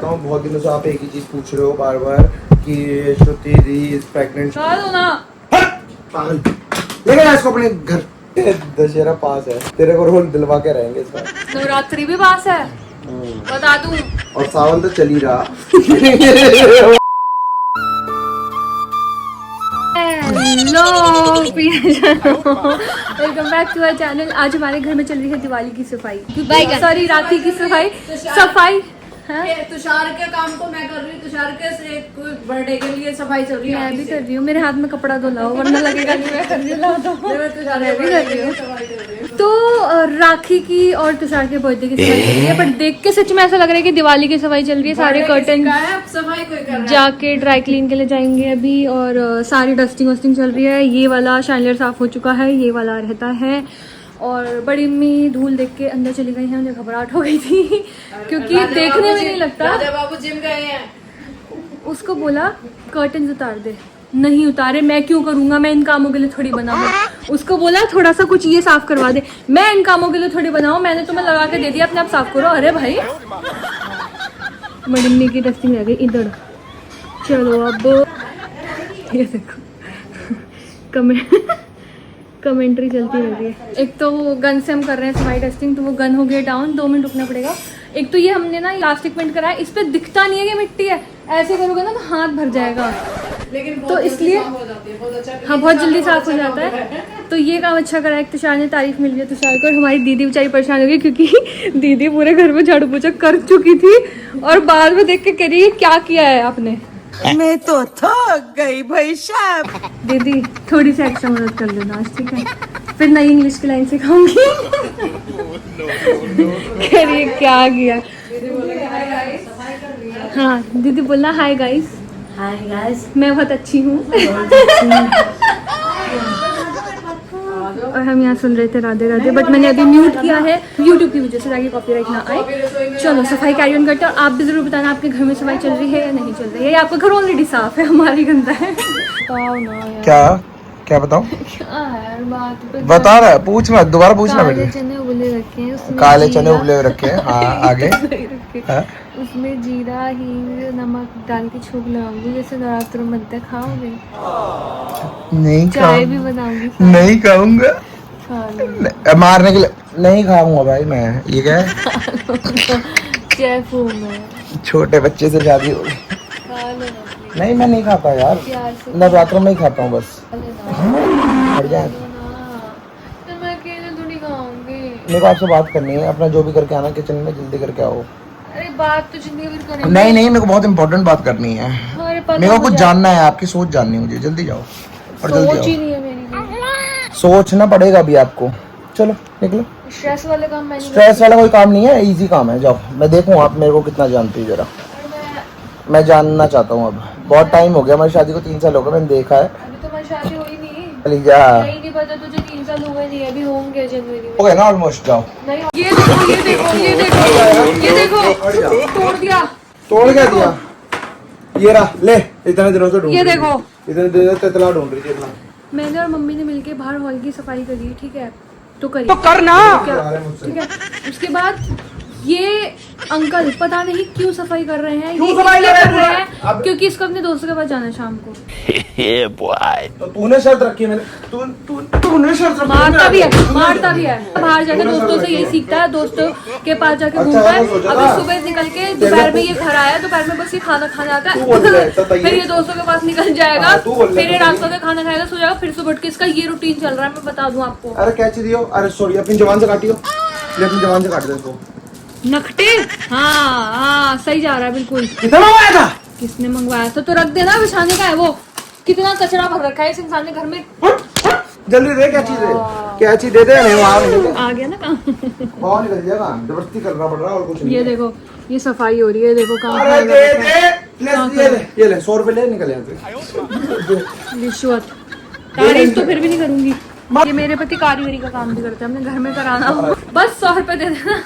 बहुत दिनों से आप एक ही चीज पूछ रहे हो बार बार कि श्रुति दी इज प्रेग्नेंट। पागल, लेके जा इसको अपने घर। दशहरा पास है, तेरे को रोल दिलवा के रहेंगे इस बार। नवरात्रि भी पास है, बता दूं। और सावन तो चल ही रहा। Hello, welcome back to our channel. आज हमारे घर में चल रही है दिवाली की सफाई, सॉरी राखी की सफाई। तुषार के काम को मैं कर रही हूँ। तुषार के बर्थडे के लिए सफाई चल रही है। मैं भी कर रही हूँ। मेरे हाथ में कपड़ा तो लाओ वरना लगेगा नहीं मैं कर रही हूँ। मैं भी कर रही हूँ। तो राखी की और तुषार के बर्थडे की सफाई चल रही है, बट देख के सच में ऐसा लग रहा है कि दिवाली की सफाई चल रही है। सारे कर्टन सफाई कोई कर रहा है। जाके ड्राई क्लीन के लिए जाएंगे अभी, और सारी डस्टिंग वस्टिंग चल रही है। ये वाला शाइनर साफ हो चुका है, ये वाला रहता है। और बड़ी अम्मी धूल देख के अंदर चली गई है, मुझे घबराहट हो गई थी क्योंकि देखने में नहीं लगता। राजा बाबू जिम गए हैं। उसको बोला कर्टन उतार दे, नहीं उतारे। मैं क्यों करूंगा, मैं इन कामों के लिए थोड़ी बना हूँ। उसको बोला थोड़ा सा कुछ ये साफ करवा दे, मैं इन कामों के लिए थोड़ी बनाऊँ, मैंने तुम्हें लगा के दे दिया, अपने आप साफ करो। अरे भाई, बड़ी अम्मी की डस्टिंग रह गई इधर। चलो अब ये देखो कमेंट्री चलती रह रही है। एक तो वो गन से हम कर रहे हैं सफाई टेस्टिंग, तो वो गन हो गया डाउन, 2 मिनट रुकना पड़ेगा। एक तो ये हमने ना प्लास्टिक पेंट कराया, इस पे दिखता नहीं है कि मिट्टी है। ऐसे करोगे ना तो हाथ भर जाएगा, लेकिन तो इसलिए हाँ बहुत जल्दी साफ हो जाता है। तो ये काम अच्छा करा है। तुषार ने तारीफ मिल गई तुषार को। और हमारी दीदी बेचारी परेशान हो गई क्योंकि दीदी पूरे घर में झाड़ू पोछा कर चुकी थी और बाद में देख के कह रही है क्या किया है आपने। मैं तो थक गई भाई साहब। दीदी थोड़ी सी एक्स्ट्रा मदद कर देना आज, ठीक है? फिर नई इंग्लिश की लाइन सिखाऊंगी। कह रही है क्या किया। हाँ दीदी बोला हाय गाइस। हाय गाइस, मैं बहुत अच्छी हूँ। और हम यहाँ सुन रहे थे राधे राधे, बट मैंने अभी म्यूट किया है यूट्यूब की वजह से ताकि कॉपीराइट ना आए। चलो सफाई कैरी ऑन करते हैं। और आप भी जरूर बताना आपके घर में सफाई चल रही है या नहीं चल रही है, या आपका घर ऑलरेडी साफ है, हमारी गंदा है। बताओ ना यार। क्या बताऊं? क्या है यार बात पे बता रहा है, पूछना दोबारा पूछना काले बेटे। चने उबले रखे हैं, उसमें काले चने जीरा- उबले रखे हैं। हाँ आगे। रखे। हाँ? उसमें जीरा हींग नमक डाल के छौंक लगाऊंगी, जैसे नवरात्र में बनता है। खाओगे? नहीं चाय भी बनाऊंगी। नहीं खाऊंगा। खा लो। मारने के लिए नहीं खाऊंगा भाई मैं। ये क्या है? जय फूम है। छोटे बच्चे से शादी हो गई। खा लो ना। नहीं मैं नहीं खाता यार, प्यार से नवरात्रों में ही खाता हूँ बस। खा लेना। हट जाए। तो मैं अकेले थोड़ी खाऊंगी। मेरे को आपसे बात करनी है, अपना जो भी करके आना किचन में जल्दी करके आओ। अरे बात तो जिंदगी भर करेंगे। नहीं नहीं, मेरे को बहुत इंपॉर्टेंट बात करनी है। अरे पता मेरे को कुछ मुझे जानना है, आपकी सोच जाननी है मुझे। जल्दी जाओ और जल्दी सोच ही आओ। नहीं है मेरी। सोचना पड़ेगा अभी आपको। चलो निकलो। स्ट्रेस वाले काम मैं नहीं स्ट्रेस वाला कोई काम नहीं है, इजी काम है। जाओ, मैं देखूँ आप मेरे को कितना जानती है जरा। करती। मैं जानना चाहता हूँ। अब बहुत टाइम हो गया हमारी शादी को, 3 साल हो गए, मैंने देखा है। अभी तो हमारी शादी हुई नहीं। चली जा। नहीं नहीं पता तुझे, 3 साल हुए नहीं, अभी होंगे जनवरी में। हो गया ना ऑलमोस्ट। जाओ। नहीं ये देखो ये देखो ये देखो ये देखो, तोड़ दिया। तोड़ क्या दिया? ये रहा, ले। इतने दिनों से ढूंढ ये रही थी। देखो। इतने दिनों से तितला ढूंढ रही थी इतना। मैंने और मम्मी ने मिलके बाहर हॉल की सफाई करी, ठीक है? तो करी तो करना। ठीक है। उसके बाद ये अंकल पता नहीं क्यों सफाई कर रहे हैं। क्यों ये सफाई इसलिए कर कर रहे रहे हैं? हैं क्योंकि इसको अपने दोस्तों के पास जाना है शाम को। तो तूने शर्त रखी है मैंने। तूने शर्त रखी मारता भी है, मारता भी है। बाहर जाके दोस्तों से यही सीखता है, दोस्तों के पास जाके घूमता है। अभी सुबह निकल के दोपहर में ये घर आया, दोपहर में बस ये खाना खाने आता है। फिर ये दोस्तों के पास निकल जाएगा, फिर ये रात को खाना खाएगा, सो जाएगा, फिर सुबह उठ के इसका ये रूटीन चल रहा है। मैं बता दूं आपको। अरे क्या चीज दियो? अरे सॉरी, अपनी जबान से काटियो। ले अपनी जबान से काट दे इसको। नखटे। हाँ हाँ सही जा रहा है बिल्कुल। कितना मंगवाया था? किसने मंगवाया था? तो रख देना, बिछाने का है वो। कितना कचरा भर रखा है इस इंसान ने घर में। जल्दी दे। क्या चीज है? क्या चीज दे दे। नहीं वहाँ नहीं आ गया ना काम। बाहर निकल जाएगा, जबरदस्ती करना पड़ रहा है और कुछ नहीं। ये देखो, ये सफाई हो रही है, देखो काम। अरे दे दे। ये ले 100 रुपए ले, निकल यहाँ से। रिश्वत। तारीफ तो फिर भी नहीं करूंगी। ये मेरे पति कारीगरी का काम भी करते हैं, हमने घर में कराना हो बस 100 रुपए दे देना,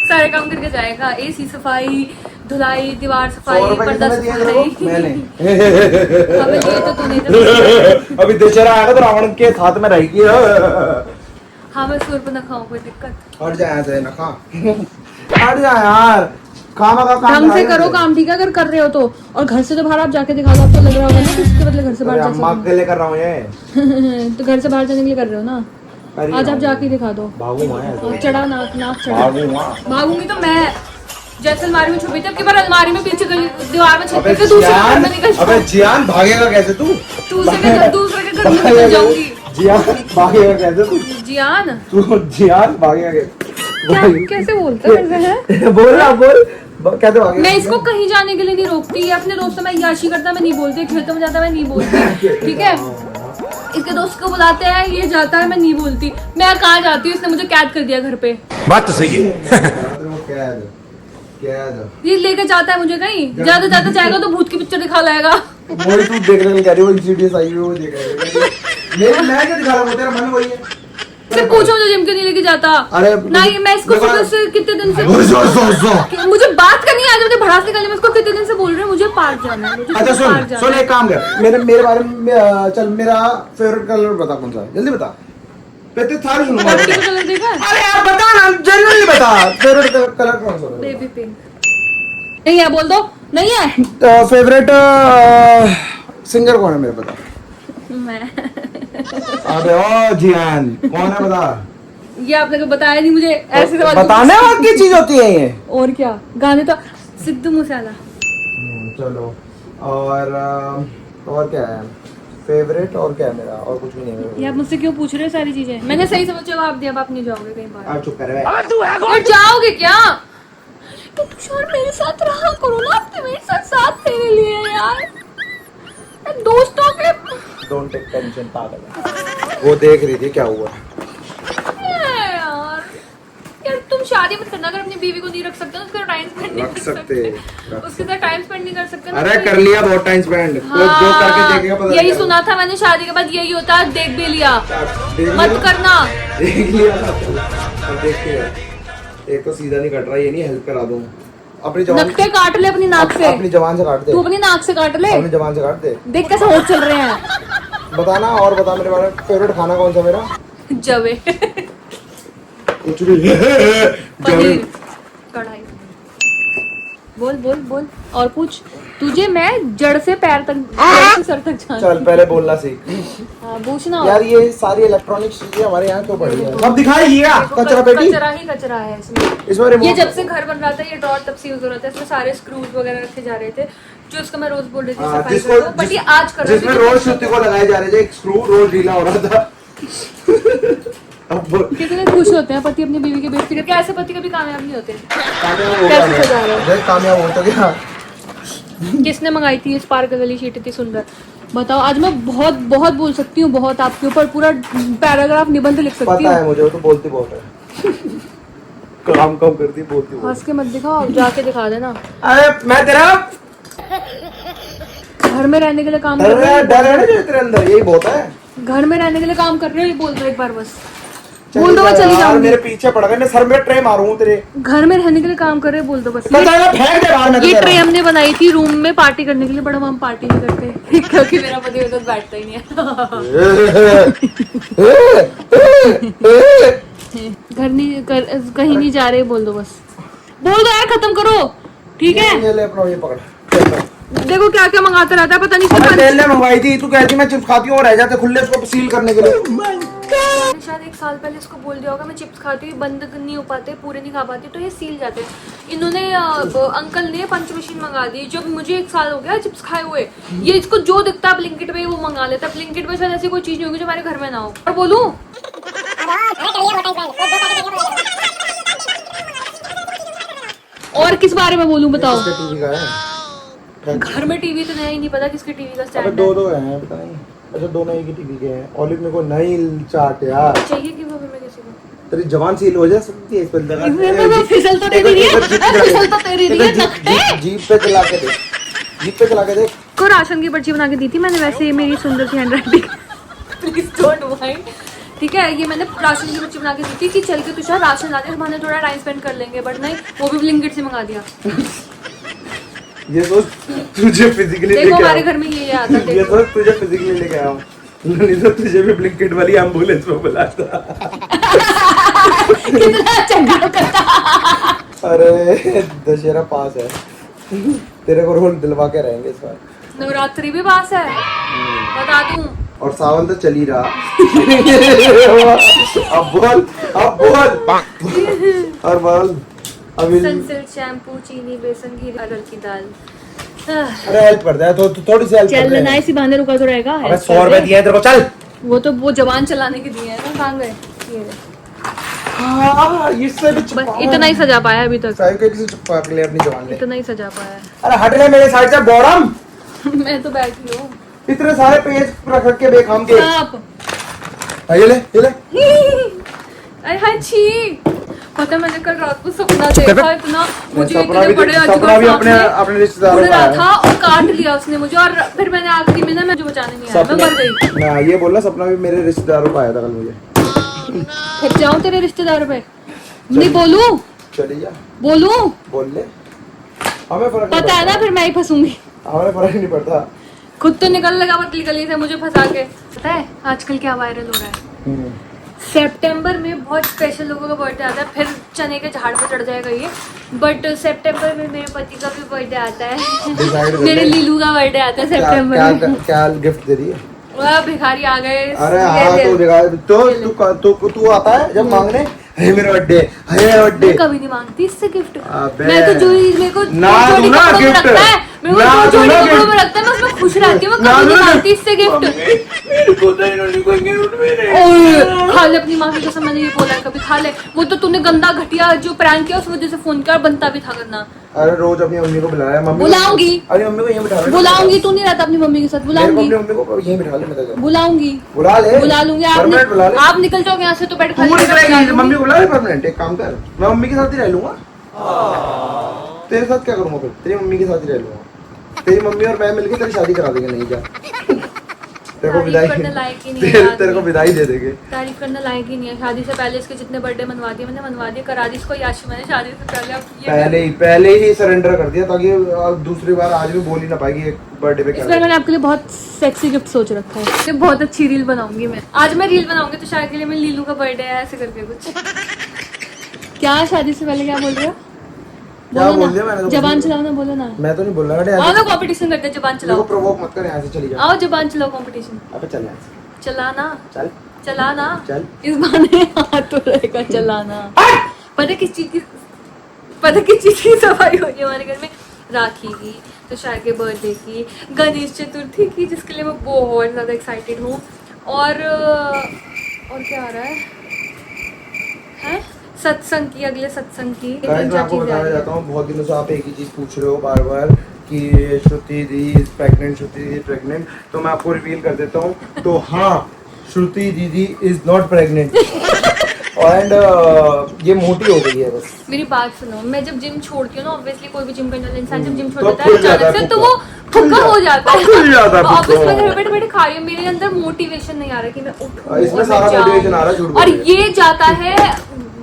सारे काम करके जाएगा। एसी सफाई, धुलाई, दीवार सफाई, पर्दा सफाई। मैंने हमें ये तो तूने तो अभी दशहरा आएगा तो रावण के हाथ में रहेगी। हाँ मैं सूर पे ना खाऊं, कोई दिक्कत। हट जा यहाँ से ना खा। हट जा यार। काम ढंग से करो काम, ठीक है, अगर कर रहे हो तो। और घर से तो बाहर आप जाके दिखा दो, आपको लग रहा होगा ना कि इसके बदले घर से बाहर जा अम्मा के लिए कर रहा हूँ ये। तो घर से बाहर जाने के लिए कर रहे हो ना, आज आप जाके दिखा दो। चढ़ा नाक चढ़ा। भागूंगी तो मैं जैसे अलमारी में छुपी थी, अब की बार अलमारी में पीछे दीवार में छुपी थी, दूसरे घर में निकल। अबे जियान भागेगा कैसे तू? दूसरे के घर में निकल जाऊंगी। जियान भागेगा कैसे तू? जियान जियान भागेगा कैसे? कैसे बोलता है? बोल कैसे भागेगा? मैं इसको कहीं जाने के लिए नहीं रोकती, ये अपने दोस्तों में याशी करता, मैं नहीं बोलती, खेतों में जाता मैं नहीं बोलती, ठीक है। इसके दोस्त को बुलाते हैं, ये जाता है, मैं नहीं बोलती। मैं कहाँ जाती हूँ, इसने मुझे कैद कर दिया घर पे। बात तो सही है। ये लेके जाता है मुझे कहीं, ज्यादा जाता जाएगा तो भूत की पिक्चर दिखा लाएगा। मोरी तू देखने के लिए कह रही हो, इंसीडियस आई है वो देख रही है। मैं क्या दिखा रहा हूँ, तेरा मन वही है। फिर पूछो मुझे जिम क्यों नहीं लेके जाता। अरे नहीं, मैं इसको सुबह से कितने दिन से मुझे बात करनी है, आज मुझे भड़ास निकालने में इसको कितने दिन से बोल रहे हैं मुझे पार्क जाना है। अच्छा सुन एक काम कर, मेरे बारे में चल, मेरा फेवरेट कलर बता कौन सा है, जल्दी बता। थारी सुनूंगा। कलर देखा है? अरे यार बता ना, जल्दी बता। फेवरेट कलर कौन सा है? Baby pink. नहीं है, बोल दो। नहीं है तो फेवरेट सिंगर कौन है मेरे, बता। मैं अबे ओ जियान कौन है बता। ये आपने को बताया नहीं मुझे, ऐसे सवाल बताने वाली चीज होती है ये। और क्या, गाने तो सिद्धू मूसेवाला। चलो और क्या है फेवरेट, और क्या है मेरा, और कुछ भी नहीं है। ये आप मुझसे क्यों पूछ रहे हो सारी चीजें? मैंने सही समझ जवाब दिया, अब आप नहीं जाओगे कहीं बाहर। आप चुप कर रहे और जाओगे क्या? तो तुषार मेरे साथ रहा करो ना, आपने मेरे साथ मेरे लिए यार, दोस्तों के। डोंट टेक टेंशन पागल। वो देख रही थी क्या हुआ यार तुम शादी मत करना, अगर अपनी बीवी को नहीं रख सकते, उसके साथ टाइम स्पेंड नहीं कर सकते, उसके साथ टाइम स्पेंड नहीं कर सकते। अरे कर लिया बहुत टाइम स्पेंड। हाँ, जो करके देखेगा पता यही सुना था मैंने, शादी के बाद यही होता है, देख भी लिया। मत करना। देख लिया अब देखते हैं। एक तो सीधा नहीं कट रहा, ये नहीं हेल्प करा दूं अपनी जवान। नखटे काट ले अपनी नाक से, अपनी जवान से काट दे। तू अपनी नाक से काट ले, अपनी जवान से काट दे। देख कैसे होठ चल रहे हैं। बताना और बता मेरे बारे में। फेवरेट खाना कौन सा मेरा? जवे कुछ भी। पनीर कढ़ाई। बोल बोल बोल और पूछ। तुझे मैं जड़ से पैर तक, जड़ से सर तक जानती। चल पहले बोलना सीख। हाँ, पूछना यार ये सारी इलेक्ट्रॉनिक चीजें हमारे यहाँ क्यों पड़ी है? अब दिखाइएगा कचरा पेटी। कचरा ही कचरा है इसमें। इसमें रिमोट। ये जब से घर बन रहा था, ये ड्रॉर तब से यूज हो रहा था, इसमें सारे स्क्रूज वगैरह रखे जा रहे थे, जो इसका मैं रोज बोल रही थी सफाई कर दो, बट ये आज कर रही थी। जिसमें रोज शुद्धि को लगाए जा रहे थे, एक स्क्रू रोज ढीला हो रहा था। अब कितने खुश होते हैं पति अपनी बीवी की बेइज्जती करके, ऐसे पति कभी कामयाब नहीं होते। कैसे सजा रहे हो? कामयाब हो तो क्या? किसने मंगाई थी ये स्पार्कल वाली शीट, इतनी सुंदर? बताओ, आज मैं बहुत बहुत बोल सकती हूँ, बहुत आपके ऊपर पूरा पैराग्राफ निबंध लिख सकती हूँ। पता है मुझे, वो तो बोलती बहुत है। काम कम करती बोलती बहुत। हंस के मत दिखाओ, जाके दिखा देना। अरे मैं तेरा घर में रहने के लिए काम कर डर रहे है ना जो तेरे अंदर, यही बहुत है। हो, घर में रहने के लिए काम कर रहे हो, ये बोल दो एक बार बस। बोल दो मैं चली जाऊंगी। मेरे पीछे पड़ गए, मैं सर में ट्रे मारूं तेरे। घर में रहने के लिए काम कर रहे हो, बोल दो बस। फेंक दे बाहर में। ये ट्रे हमने बनाई थी रूम में पार्टी करने के लिए, बड़ा हम पार्टी नहीं करते क्योंकि मेरा पति उधर बैठता ही नहीं है। घर नहीं कहीं नहीं जा रहे, बोल दो बस। बोल दो यार, खत्म करो, ठीक है? ये ले अपना, ये पकड़। देखो क्या क्या मंगाता रहता है, पता नहीं अबे तेल ने मंगवाई थी, तू कहती मैं चिप्स खाती हूँ और रह जाते खुले उसको सील करने के लिए। मैंने शायद 1 साल पहले इसको बोल दिया होगा, मैं चिप्स खाती हूँ, बंद नहीं हो पाते, पूरे नहीं खा पाती, तो ये सील जाते हैं। इन्होंने अंकल ने पंच मशीन मंगा दी, जब मुझे 1 साल हो गया चिप्स खाए हुए। ये इसको जो दिखता है ब्लिंकिट पे वो मंगा लेता है। ब्लिंकिट पे शायद ऐसी कोई चीज नहीं होगी जो हमारे घर में ना हो। और बोलूं और किस बारे में बोलूं, बताओ। टीवी का है घर में टीवी तो नहीं, नहीं पता किसके टीवी का स्टैंड है। दो हैं पता नहीं। अच्छा दोनों एक ही टीवी के हैं। ओलिव मेरे को नहीं चाट यार चाहिए कि वो भी मैं किसी को। तेरी जवान सील हो जा सकती है इस पर लगा। मैं फिसल तो तेरी नहीं है, फिसल तो तेरी नहीं है, नखटे। जीप पे चला के देख, जीप पे चला के देख। को राशन की पर्ची बना के दी थी मैंने, वैसे ही मेरी सुंदर सी हैंडराइटिंग, प्लीज डोंट माइंड, ठीक है? ये मैंने राशन की पर्ची बना के दी थी कि चल के तुषार राशन ला दे, हमारे थोड़ा टाइम स्पेंड कर लेंगे, बट नहीं, वो भी ब्लिंकिट से मंगा दिया। ये सोच तुझे फिजिकली देखो हमारे घर में ये आता है। ये सोच तुझे फिजिकली लेके आया हूँ, नहीं तो तुझे भी ब्लिंकिट वाली एम्बुलेंस में बुलाता। कितना चंगा करता। अरे दशहरा पास है, तेरे को रोल दिलवा के रहेंगे इस बार। नवरात्रि भी पास है, बता दूं। और सावन तो चल ही रहा। अब बोल और बोल अभी। सनसिल्क शैम्पू, चीनी, बेसन, घी, अरहर की दाल। अरे हेल्प कर दे तो थोड़ी सी हेल्प कर चल दे। ना, इसी बहाने रुका तो रहेगा। अबे 100 रुपए दिए हैं तेरे को, चल। वो जबान चलाने के दिए हैं ना, कहाँ गए ये ले। हाँ, इससे भी बस छुपा। इतना ही सजा पाया अभी तक, साइड के किसी छुपा के लिए अपनी जवान ले। इतना ही सजा पाया अरे हट ले मेरे साइड से बॉडम। मैं तो बैठी हूँ। इतने सारे पेज रख के बेकाम के। आप ये ले अरे हाय छी, पता है मैंने कल रात को सपना देखा इतना, मुझे सपना इतने भी बड़े सपना भी अजगर अपने रिश्तेदारों उड़ का रहा है। था और काट लिया उसने मुझे, और फिर मैंने आखिरी में ना मुझे बचाने नहीं आया, मैं मर गई। ना ये बोलना, सपना भी मेरे रिश्तेदारों का आया था कल मुझे। फिर जाऊं तेरे रिश्तेदारों पे, नहीं बोलूं? चली जा, बोलूं? बोल ले, हमें फर्क नहीं पता है ना, फिर मैं ही फंसूंगी। हमें फर्क नहीं पड़ता। खुद तो निकल लगा पतली गली से मुझे फंसा के। पता है आजकल क्या वायरल हो रहा है? सितंबर में बहुत स्पेशल लोगों का बर्थडे आता है, फिर चने के झाड़ पे चढ़ जाएगा ये, बट सितंबर में मेरे पति का भी बर्थडे आता है। Decide कर मेरे ले। लीलू का बर्थडे आता है क्या सितंबर क्या में। क्या गिफ्ट दे रही है? वह भिखारी आ गए। अरे ये हाँ ले। तो देखा तू आता है जब मांगने, हे मेरा बर्थडे, हे मेरा बर्थडे। मैं कभी नहीं मांगती इससे गिफ्ट। अबे। मैं तो जो ही मेरे को ना जोड़ी दूँ ना कपड़ों में gift। रखता है, मेरे को ना जो दूँ जोड़ी ना कपड़ों gift। में रखता है मैं उसमें खुश रहती हूँ, मैं ना कभी नहीं दूँ ना मांगती इससे गिफ्ट। मेरे को तो इन्होंने कोई गिफ्ट मेरे। ओए, खा ले अपनी माँ की कसम, मैंने ये बोला है कभी खा ले। वो तो तूने गंदा घटिया जो प्रैंक किया उस वजह से फोन किया, और बनता भी था करना। अरे रोज अपनी मम्मी को बुलाया, मम्मी बुलाऊंगी। अरे मम्मी को यहीं बिठा ले। बुलाऊंगी, तू नहीं रहता अपनी मम्मी के साथ, मेरे को बुलाऊंगी अपनी मम्मी को यहीं बिठा ले, मैं तो बुलाऊंगी बुला ले, बुला लूंगी। परमानेंट बुला ले। आप निकल जाओगे यहाँ से तो बैठ तू निकलेगी, मम्मी को बुला ले परमानेंट। एक काम कर, मैं मम्मी के साथ ही रह लूंगा। तेरे साथ क्या करूंगा फिर? तेरी मम्मी के साथ ही रह लूंगा। तेरी मम्मी और मैं मिलके तेरी शादी करा देंगे। नहीं जा, तेरे को विदाई, करने लायक ही नहीं है तेरे को विदाई दे देंगे। तारीफ करने लायक ही नहीं है। शादी से पहले इसके जितने बर्थडे मनवा दिए मैंने, मनवा दिए, करा दी इसको याशी मैंने शादी से पहले। अब ये पहले ही सरेंडर कर दिया, ताकि अब दूसरी बार आज भी बोल ही ना पाएगी एक बर्थडे पे इस क्या बार मैंने आपके लिए बहुत सेक्सी गिफ्ट सोच रखा है। ये बहुत अच्छी रील बनाऊंगी मैं। आज मैं रील बनाऊंगी तो शायद के लिए मैं लीलू का बर्थडे है ऐसे करके कुछ। क्या शादी से पहले क्या बोल रहे हो? क्या बोलो बोल दिया मैंने? ना, तो जबान चलाओ ना, बोलो ना। मैं तो नहीं बोल रहा। आओ ना कंपटीशन करते हैं, जबान मेरे को चलाओ। प्रोवोक मत कर, यहाँ से चली जा। आओ जबान चलाओ कंपटीशन। अबे चल यहाँ से, चलाना चल चलाना चल। इस बहाने हाथ तो रहेगा चलाना। पता किस चीज की सफाई हो रही है हमारे घर में? राखी की, तुषार के बर्थडे की, गणेश चतुर्थी की, जिसके लिए मैं बहुत ज़्यादा एक्साइटेड हूँ, और क्या आ रहा है सत्संग की, अगले सत्संग की। गाइस मैं आपको बताना चाहता हूँ, बहुत दिनों से आप एक ही चीज पूछ रहे हो बार बार कि Shruti di is pregnant, Shruti di pregnant. तो मैं आपको रिवील कर देता हूँ। तो हाँ, श्रुति दीदी इज नॉट प्रेग्नेंट एंड ये मोटी हो गई है बस। मेरी बात सुनो, मैं जब जिम छोड़ती हूँ ना, ऑब्वियसली कोई भी जिम करने वाला इंसान जब जिम छोड़ तो देता है फुल जाता अचानक है से, तो फुक्का। वो फुक्का हो जाता है। फुल जाता है तो ऑब्वियसली फुक्का। मैं घर बैठे बैठे खा रही हूँ, मेरे अंदर मोटिवेशन नहीं आ रहा कि मैं उठूं इसमें और सारा मैं जाऊं। motivation आ रहा है, झूठ बोल और रही है। ये जाता है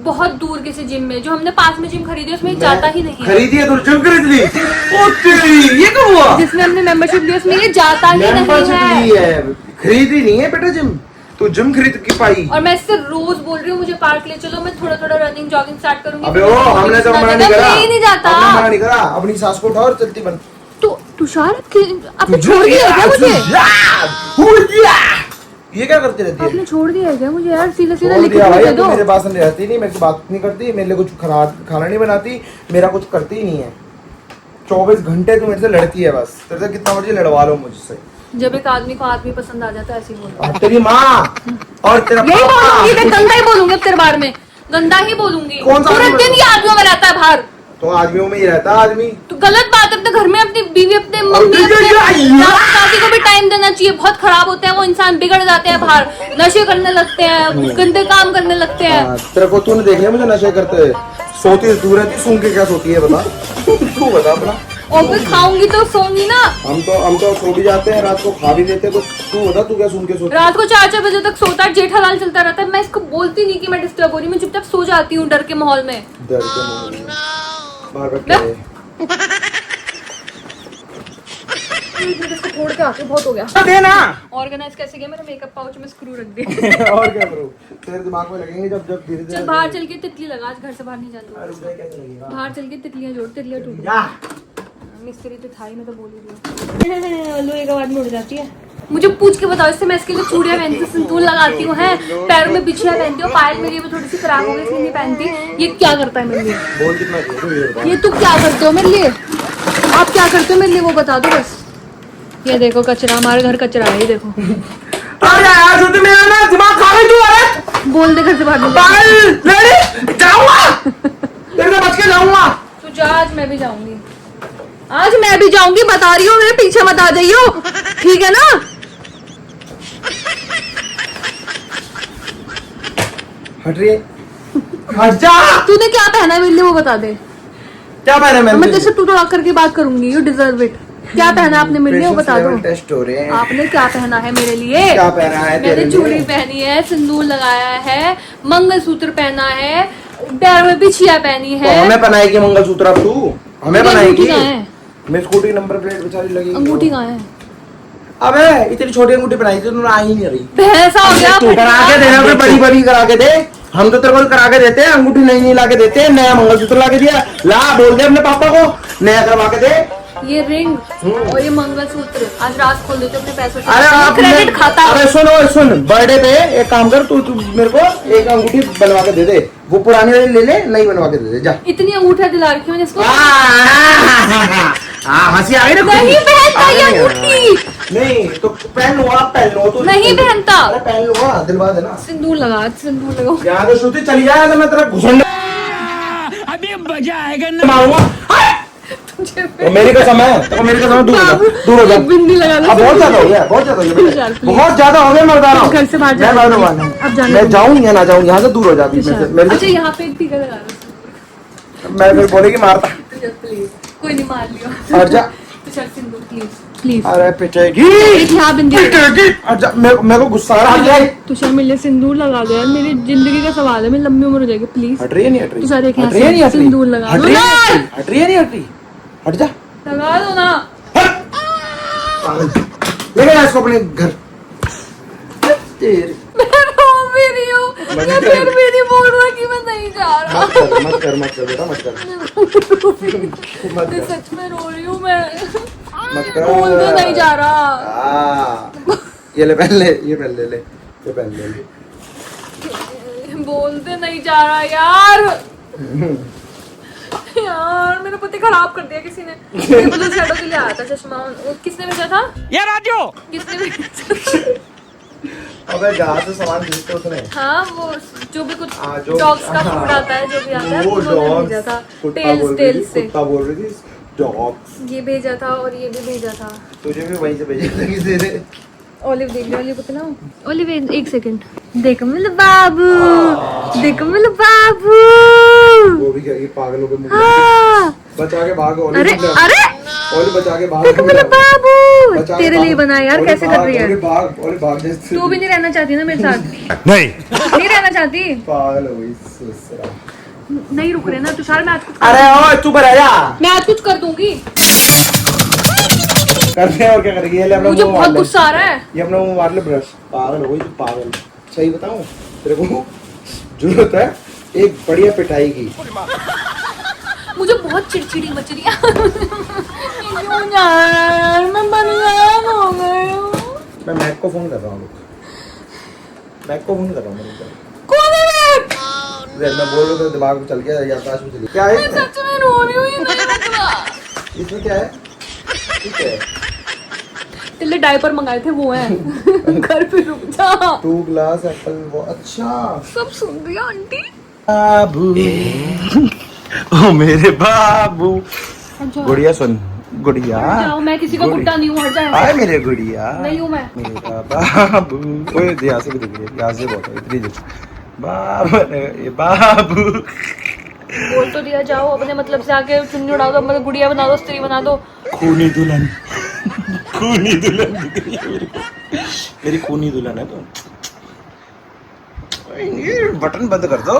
बहुत दूर किसी जिम में, जो हमने पास में जिम खरीदी है उसमें जाता ही नहीं है। खरीदी है तो जिम खरीद ली। ओ तेरी, ये कब हुआ? जिसमें हमने मेंबरशिप ली उसमें ये जाता ही नहीं मेंबरशिप है। ली है, खरीदी नहीं है बेटा जिम। तू जिम खरीद की पाई। और मैं इससे रोज बोल रही हूँ मुझे पार्क ले चलो, मैं थोड़ा थोड़ा रनिंग जॉगिंग स्टार्ट करूंगी। अबे ओ, हमने तो मना नहीं करा। नहीं जाता। हमने मना नहीं करा, अपनी सास को उठाओ और चलती बन। तो तुषार आपने छोड़ दिया है क्या मुझे? ये क्या करती रहती है? आपने छोड़ दिया है क्या मुझे? यार सीधा सीधा छोड़ लिख दिया के भाई, दे तू दो। मेरे पास नहीं रहती, नहीं मेरे से बात नहीं करती, मेरे लिए कुछ खाना नहीं बनाती, मेरा कुछ करती ही नहीं है। 24 घंटे तू मेरे से लड़ती है बस। तेरे से कितना मर्जी लड़वा लो मुझसे। जब एक आदमी को आदमी पसंद आ जाता है ऐसे ही बोलो। और तेरी माँ और तेरा यही बोलूंगी, मैं पापा। गंदा ही बोलूंगी अब तेरे बारे में, गंदा ही बोलूंगी। कौन सा पूरे आदमी दिन ये आदमियों में रहता है बाहर। तो आदमियों में ही रहता है आदमी। तो गलत बात है, अपने घर में अपनी बीवी, अपने मम्मी, ये- अपने ये- ये- साथी को भी टाइम देना चाहिए। बहुत खराब होते हैं वो इंसान, बिगड़ जाते हैं बाहर, नशे करने लगते हैं, गंदे काम करने लगते हैं। हाँ, तेरे को तूने देख लिया मुझे नशे करते हुए? सोती दूर रहती, सूंघ के क्या सोती है बता? तू बता अपना। और फिर खाऊंगी तो सोऊंगी ना। हम तो सो भी जाते हैं, रात को खा भी लेते हैं। तो तू बता, तू क्या सुन के सोती? रात को 4-4 बजे तक सोता है, जेठालाल चलता रहता है। मैं इसको बोलती नहीं कि मैं डिस्टर्ब हो रही हूँ, मैं चुपचाप सो जाती हूँ डर के माहौल में। डर के मारे बार बार क्या है? इसको फोड़ के आके बहुत हो गया। देना ऑर्गेनाइज कैसे किया, मेरा मेकअप पाउच में स्क्रू रख दिया। और क्या करूँ, तेरे दिमाग में लगेंगे जब जब धीरे धीरे। चल बाहर चल के तितली लगा, आज घर से बाहर नहीं जाती। अरे रुपए कैसे लगेगा? बाहर चल के तितलियां जोड़, तितलियां टूट या मिस्त्री तो था ही, मैं तो बोल ही दिया। लोहे का बाद में उड़ जाती है। मुझे पूछ के बताओ, इससे मैं इसके लिए चूड़ियां पहनती हूँ, सिंदूर लगाती हूँ, है पैरों में बिछिया पहनती हूँ, पायल मेरी भी थोड़ी सी खराब हो गई इसलिए नहीं पहनती। ये क्या करता है मेरे लिए? बोल कितना चाहिए? ये तुम क्या करते हो मेरे लिए? आप क्या करते हो मेरे लिए वो बता दो बस। ये देखो कचरा, हमारे घर कचरा है, ये देखो। अरे यार जो मेरा ना दिमाग खा गई तू। अरे बोल दे घर से बाहर निकल। नहीं जाऊंगा, तेरे से बच के जाऊंगा। तू जा, आज मैं भी जाऊंगी, आज मैं भी जाऊंगी, बता रही हूँ, मेरे पीछे मत आ जाइयो, ठीक है ना? हट रही है, हट जा। तूने क्या पहना है मेरे लिए वो बता दे। क्या पहना मैं मैंने? तेरे से टू टॉक करके बात करूंगी, यू डिजर्व इट। क्या पहना आपने मेरे लिए वो बता दो। टेस्ट हो रहे हैं। आपने क्या पहना है मेरे लिए? क्या पहना है तेरे मैंने लिए? चूड़ी पहनी है, सिंदूर लगाया है, मंगलसूत्र पहना है, पैर में बिछिया पहनी तो है। हमें बनाएगी मंगलसूत्र अब तू? हमें अंगूठी बनाएगी? कहाँ है? मेरी स्कूटी नंबर प्लेट बेचारी लगी। अंगूठी कहाँ है? अबे इतनी छोटी अंगूठी बनाई थी तूने, आ ही नहीं रही। भैंसा हो गया। तू करा के देना, कोई बड़ी बड़ी करा के दे। हम तो तेरे को करा के देते हैं, अंगूठी नई नई ला के देते हैं। नया मंगलसूत्र ला के दिया, ला बोल दे अपने पापा को नया करवा के दे। ये रिंग और ये मंगलसूत्र आज रात खोल देते अपने पैसों से। अरे आप क्रेडिट खाता है। अरे सुन बर्थडे पे एक काम कर, तू मेरे को एक अंगूठी बनवा के दे दे। वो पुरानी वाली ले ले, नई बनवा के दे दे जा। इतनी अंगूठियां दिला रखी मैंने इसको। हंसी आ गई ना? नहीं पहनता ये अंगूठी। नहीं तो पहन लो, आप पहन लो। तो नहीं पहनता। अरे पहन लो, दिलवा देना। सिंदूर लगा, सिंदूर लगाओ। यहाँ तो श्रुति चली जाए तो मैं तेरा घुसंड अभी मजा आएगा ना। मारूंगा। तो मेरी कसम है, तो मेरी कसम है, दूर हो जा, दूर हो जा। बिंदी लगा लो। अब बहुत ज्यादा हो गया, बहुत ज्यादा हो गया, तुषार, please। बहुत ज्यादा हो गया। मैं बता रहा हूँ, घर से बाहर जा। अब जाने मैं दो। जाऊँ या ना जाऊँ, यहाँ से दूर हो जा। बीच में से मेरे अच्छा यहाँ पे एक टीका लगा लो। मैं फिर बोलेगी मारता। प्लीज, कोई नहीं मार लियो। हट जा। तुषार सिंदूर प्लीज प्लीज। अरे पिटेगी, एक यहाँ बिंदी लगा। पिटेगी। हट जा, मेरे को गुस्सा आ रहा है। हट जा। तुषार मेरे लिए सिंदूर लगा दो यार, मेरी जिंदगी का सवाल है, मेरी लंबी उम्र हो जाएगी प्लीज। हट रही है नहीं हट रही? तुषार एक हट रही है नहीं यहाँ हट रही? सिंदूर लगा हट दो रही है ना। नहीं? हट रही है नहीं हट रही? हट जा। लगा दो ना। पागल। ले गया इसको अपने घर। तेरे मैं रो भी रही हूँ, मैं फिर भी नहीं बोल रहा कि मैं नहीं जा रहा। मत कर बेटा, मत कर। मत मैं कर। सच में रो रही हूँ मैं। मत कर। बोल दो नहीं जा रहा। ये ले पहन ले, ये पहन ले, ये पहन ले। बोलते नहीं जा रहा यार। यार मेरा पति खराब कर दिया किसी ने। ये ब्लू शैडो के लिए आया था चश्मा, वो किसने भेजा था? ये राजू किसने भेजा था? अबे जहाँ से सामान भेजते उसने। हाँ वो जो भी कुछ जो डॉग्स का फूड आता है, जो भी आता है वो उन्होंने भेजा था। टेल्स से कुत्ता बोल रही थी डॉग्स। ये भेजा था और ये भी भेजा था। तुझे भी वहीं से भेजा था किसी ने। ओलिव देख लो, ओलिव बताओ। ओलिव एक सेकंड। देखो मेरे बाबू, देखो मेरे बाबू। वो भी क्या, ये पागलों के मुंह हाँ। बचा के भाग। ओलिव अरे अरे ओलिव बचा के भाग। देखो मेरा बाबू, बचा के तेरे भाग। लिए बना यार, ओलिव कैसे कर भाग, रही है? ओलिव भाग जैसे। तू भी नहीं रहना चाहती ना मेरे साथ? नहीं नहीं रहना चाहती? पागल हो गई ससुरा। नहीं रुक रहे ना तुषार, मैं आज कुछ अरे ओ चुप रह जा। मैं आज कुछ कर दूंगी। करते हैं और क्या करेंगे? ये ले अपना मुझे मुंह बहुत मार ले। गुस्सा आ रहा है। ये अपना मुंह मार ले ब्रश। पागल हो गई तू, पागल। सही बताऊं तेरे को, जरूरत है एक बढ़िया पिटाई की। मुझे बहुत चिड़चिड़ी मच रही है। क्यों यार, मैं बदनाम हो गई हूँ। मैं मैक को फोन कर रहा हूँ, मैक को फोन कर रहा हूँ। कौन है मैं? मैं बोल रहा था, दिमाग में चल गया, याददाश्त में चली। क्या है मैं इसमें? सच में रो रही हूँ, ये नहीं लग रहा। इसमें क्या है? ठीक है, तिल्ले डायपर मंगाए थे वो हैं। घर पे रुक जा। 2 ग्लास एप्पल। वो अच्छा सब सुन रही है आंटी। बाबू। ओ मेरे बाबू। गुड़िया सुन, गुड़िया। जाओ, मैं किसी का गुड्डा नहीं हूँ, हट जाए। हाय मेरे गुड़िया। नहीं हूँ मैं। मेरा बाबू। ओए यहाँ से भी दिख रही है, यहाँ से बहुत है, इतनी जो बाबू ये बाबू। बोल तो दिया, जाओ अपने मतलब से आके चुन्नी उड़ा दो, मतलब गुड़िया बना दो, स्त्री बना दो। खूनी दुल्हन, खूनी दुल्हन दिख रही है मेरी, मेरी खूनी दुल्हन है तो। बटन बंद कर दो।